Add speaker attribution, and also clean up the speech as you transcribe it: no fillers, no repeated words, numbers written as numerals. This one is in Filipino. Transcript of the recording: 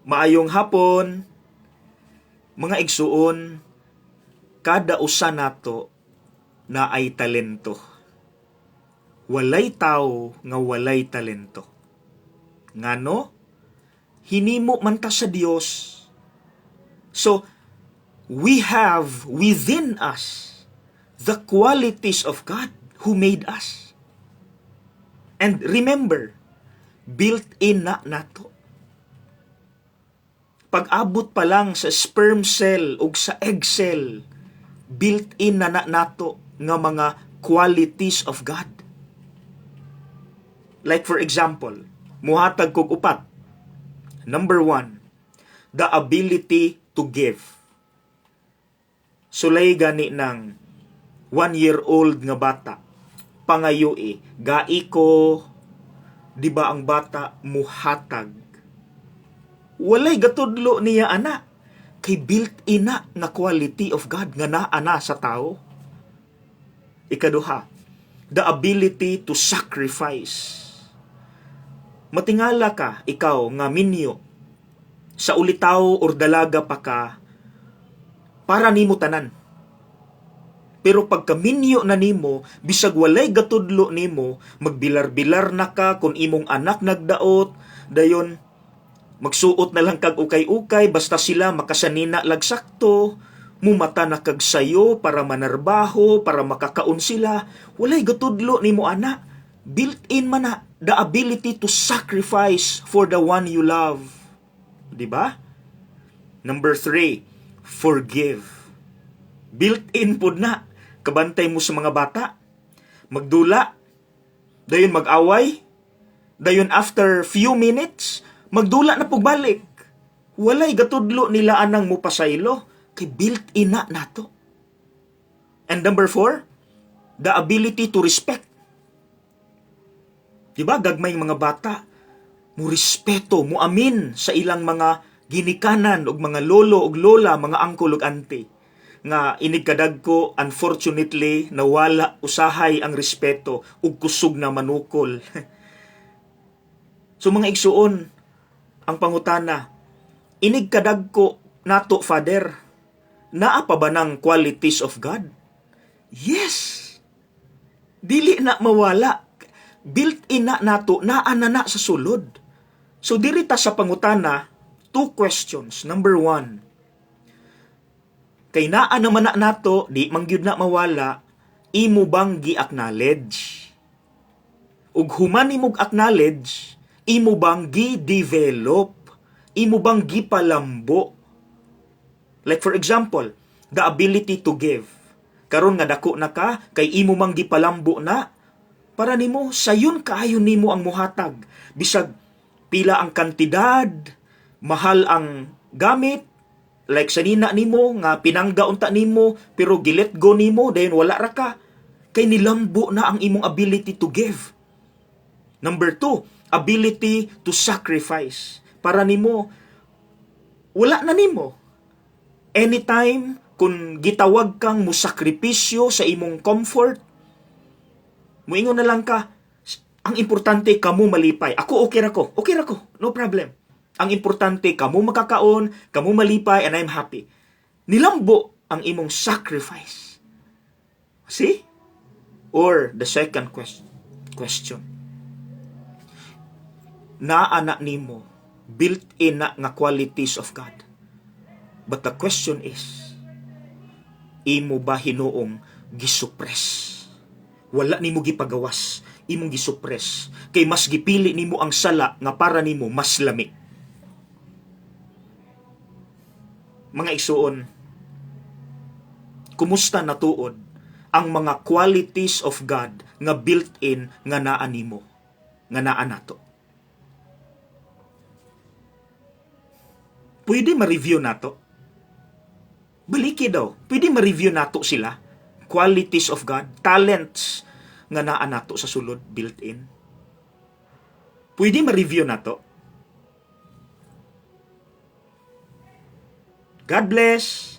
Speaker 1: Maayong hapon, mga igsuon, kada usa nato na ay talento. Walay tao nga walay talento. Ngano? Hinimo man ta sa Dios. So, we have within us the qualities of God who made us. And remember, built-in na nato. Pag-abot pa lang sa sperm cell o sa egg cell, built-in na nato nga mga qualities of God. Like for example, muhatag kog upat. Number 1, the ability to give. Sulay gani ng 1-year-old nga bata, pangayo gai ko, di ba ang bata muhatag? Walay gatudlo niya ana, kay built-in na nga quality of God nga naa sa tao. Ikaduha, the ability to sacrifice. Matingala ka, ikaw nga minyo, sa ulitaw or dalaga pa ka, para nimo tanan. Pero pagka minyo na nimo, bisag walay gatudlo nimo, magbilar-bilar na ka kung imong anak nagdaot, dayon magsuot na lang kag ukay-ukay, basta sila makasanina lagsakto, mumata na kag sayo para manarbaho, para makakaon sila. Walay gatudlo nimo ana. Built-in man na the ability to sacrifice for the one you love. Diba? Number 3, forgive. Built-in pud na. Kabantay mo sa mga bata. Magdula. Dayon mag-away. Dayon after few minutes, magdula na pagbalik. Walay gatudlo nila anang mo pasaylo. Kay built-in na nato. And number 4, the ability to respect. Diba, gagmay mga bata, mo respeto, mo amin sa ilang mga ginikanan og mga lolo og lola, mga angkol og auntie. Nga inigkadag ko, unfortunately, nawala usahay ang respeto ug kusog na manukol. So mga igsuon, ang pangutana, inigkadag ko nato, Father, naa pa ba ng qualities of God? Yes! Dili na mawala. Built-in na nato, naanana sa sulod. So dirita sa pangutana, 2 questions. Number 1, kay naa naman na nato, di mangyud na mawala, imo bang gi-acknowledge? Ug human imong acknowledge, imo bang gi-develop? Imo bang gipalambo? Like for example, the ability to give. Karon nga dako na ka, kay imo mang gipalambo na, para nimo sayon kaayo nimo ang muhatag. Bisag pila ang kantidad, mahal ang gamit, like sa nina nimo nga pinangga unta nimo pero gilet go nimo dayon wala ra ka, kay nilambo na ang imong ability to give. Number 2, ability to sacrifice. Para nimo wala na nimo. Anytime kung gitawag kang musakripisyo sa imong comfort, muingon na lang ka, ang importante kamo malipay. Ako okay ra ko. Okay ra ko. No problem. Ang importante kamo makakaon, kamo malipay, and I'm happy. Nilambo ang imong sacrifice. See? Or the second question. Naana nimo built-in na nga qualities of God. But the question is, imo ba hinuong gisuppress? Wala nimo gipagawas, imong gisuppress. Kay mas gipili nimo ang sala nga para nimo mas lami. Mga igsuon, kumusta natuod ang mga qualities of God nga built-in nga naa nimo, nga naa nato? Pwede ma-review nato? Baliki daw. Pwede ma-review nato sila. Qualities of God, talents nga naa nato sa sulod, built-in. Pwede ma-review nato. God bless.